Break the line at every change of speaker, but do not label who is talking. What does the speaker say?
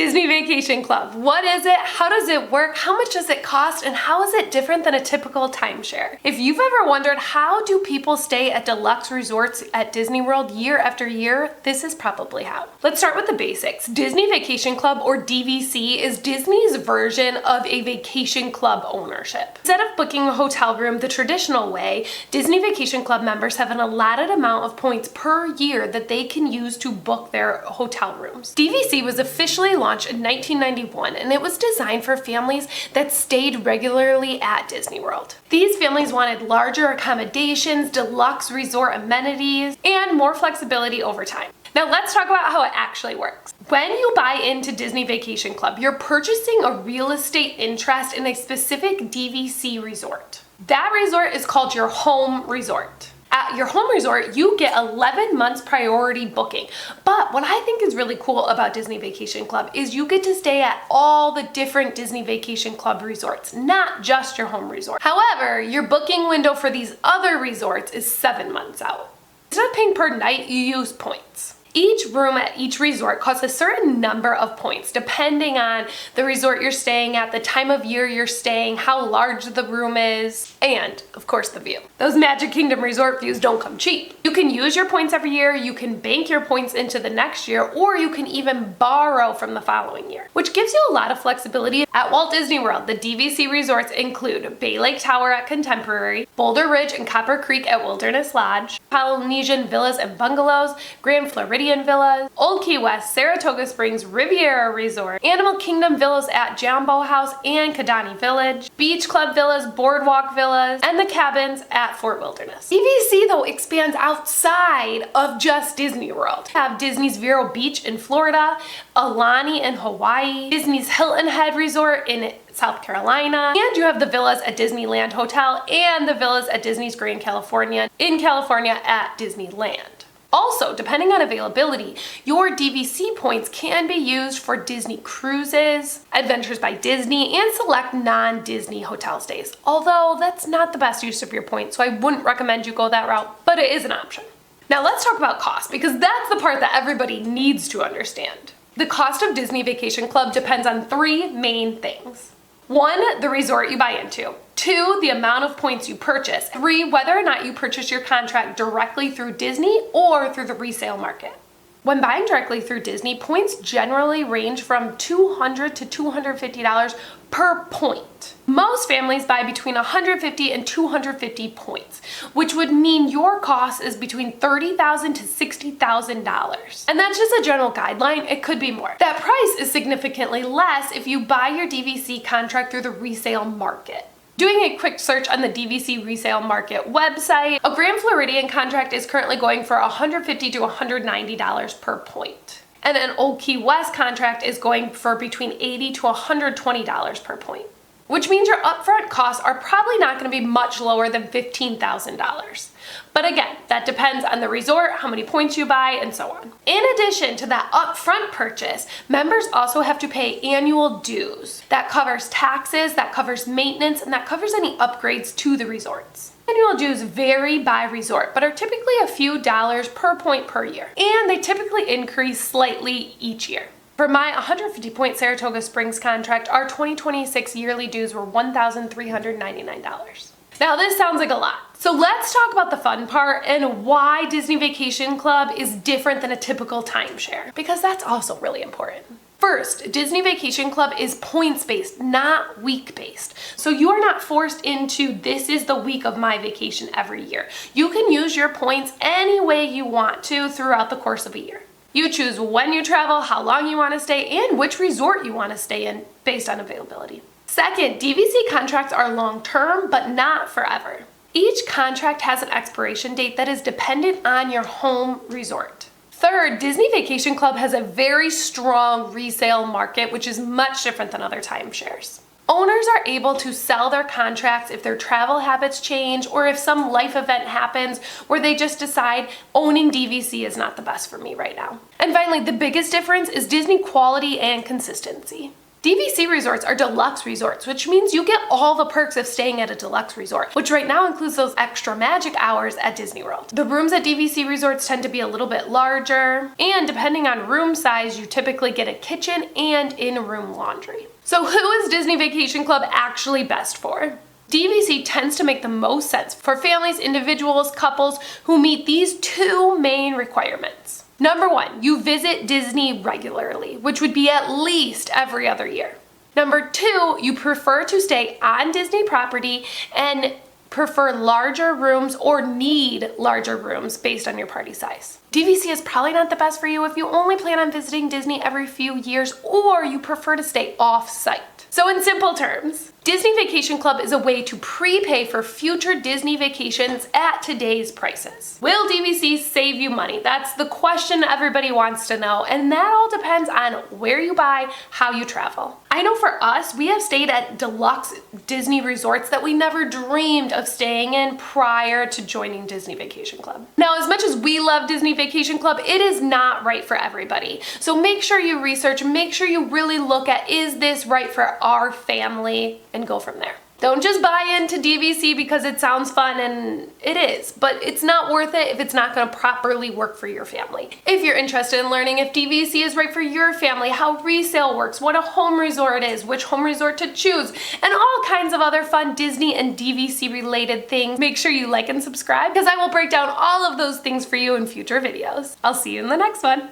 Disney Vacation Club. What is it? How does it work? How much does it cost? And how is it different than a typical timeshare? If you've ever wondered how do people stay at deluxe resorts at Disney World year after year, this is probably how. Let's start with the basics. Disney Vacation Club, or DVC, is Disney's version of a vacation club ownership. Instead of booking a hotel room the traditional way, Disney Vacation Club members have an allotted amount of points per year that they can use to book their hotel rooms. DVC was officially launched in 1991, and it was designed for families that stayed regularly at Disney World. These families wanted larger accommodations, deluxe resort amenities, and more flexibility over time. Now let's talk about how it actually works. When you buy into Disney Vacation Club, you're purchasing a real estate interest in a specific DVC resort. That resort is called your home resort. At your home resort, you get 11 months priority booking. But what I think is really cool about Disney Vacation Club is you get to stay at all the different Disney Vacation Club resorts, not just your home resort. However, your booking window for these other resorts is 7 months out. Instead of paying per night, you use points. Each room at each resort costs a certain number of points depending on the resort you're staying at, the time of year you're staying, how large the room is, and of course the view. Those Magic Kingdom resort views don't come cheap. You can use your points every year, you can bank your points into the next year, or you can even borrow from the following year, which gives you a lot of flexibility. At Walt Disney World, the DVC resorts include Bay Lake Tower at Contemporary, Boulder Ridge and Copper Creek at Wilderness Lodge, Polynesian Villas and Bungalows, Grand Floridian Villas, Old Key West, Saratoga Springs, Riviera Resort, Animal Kingdom Villas at Jambo House and Kidani Village, Beach Club Villas, Boardwalk Villas, and the cabins at Fort Wilderness. DVC though expands outside of just Disney World. You have Disney's Vero Beach in Florida, Aulani in Hawaii, Disney's Hilton Head Resort in South Carolina, and you have the villas at Disneyland Hotel and the villas at Disney's Grand California in California at Disneyland. Also, depending on availability, your DVC points can be used for Disney cruises, Adventures by Disney, and select non-Disney hotel stays. Although that's not the best use of your points, so I wouldn't recommend you go that route, but it is an option. Now let's talk about cost, because that's the part that everybody needs to understand. The cost of Disney Vacation Club depends on 3 main things. 1, the resort you buy into. 2, the amount of points you purchase. 3, whether or not you purchase your contract directly through Disney or through the resale market. When buying directly through Disney, points generally range from $200 to $250 per point. Most families buy between 150 and 250 points, which would mean your cost is between $30,000 to $60,000. And that's just a general guideline, it could be more. That price is significantly less if you buy your DVC contract through the resale market. Doing a quick search on the DVC resale market website, a Grand Floridian contract is currently going for $150 to $190 per point. And an Old Key West contract is going for between $80 to $120 per point, which means your upfront costs are probably not going to be much lower than $15,000. But again, that depends on the resort, how many points you buy, and so on. In addition to that upfront purchase, members also have to pay annual dues. That covers taxes, that covers maintenance, and that covers any upgrades to the resorts. Annual dues vary by resort, but are typically a few dollars per point per year, and they typically increase slightly each year. For my 150-point Saratoga Springs contract, our 2026 yearly dues were $1,399. Now this sounds like a lot. So let's talk about the fun part and why Disney Vacation Club is different than a typical timeshare, because that's also really important. First, Disney Vacation Club is points-based, not week-based. So you are not forced into this is the week of my vacation every year. You can use your points any way you want to throughout the course of a year. You choose when you travel, how long you want to stay, and which resort you want to stay in based on availability. Second, DVC contracts are long-term, but not forever. Each contract has an expiration date that is dependent on your home resort. Third, Disney Vacation Club has a very strong resale market, which is much different than other timeshares. Owners are able to sell their contracts if their travel habits change or if some life event happens where they just decide owning DVC is not the best for me right now. And finally, the biggest difference is Disney quality and consistency. DVC resorts are deluxe resorts, which means you get all the perks of staying at a deluxe resort, which right now includes those extra magic hours at Disney World. The rooms at DVC resorts tend to be a little bit larger, and depending on room size, you typically get a kitchen and in-room laundry. So who is Disney Vacation Club actually best for? DVC tends to make the most sense for families, individuals, couples who meet these two main requirements. Number one, you visit Disney regularly, which would be at least every other year. Number two, you prefer to stay on Disney property and prefer larger rooms or need larger rooms based on your party size. DVC is probably not the best for you if you only plan on visiting Disney every few years or you prefer to stay off-site. So in simple terms, Disney Vacation Club is a way to prepay for future Disney vacations at today's prices. Will DVC save you money? That's the question everybody wants to know, and that all depends on where you buy, how you travel. I know for us, we have stayed at deluxe Disney resorts that we never dreamed of staying in prior to joining Disney Vacation Club. Now, as much as we love Disney Vacation Club, it is not right for everybody. So make sure you research, make sure you really look at, is this right for our family, and go from there. Don't just buy into DVC because it sounds fun, and it is, but it's not worth it if it's not going to properly work for your family. If you're interested in learning if DVC is right for your family, how resale works, what a home resort is, which home resort to choose, and all kinds of other fun Disney and DVC related things, make sure you like and subscribe because I will break down all of those things for you in future videos. I'll see you in the next one.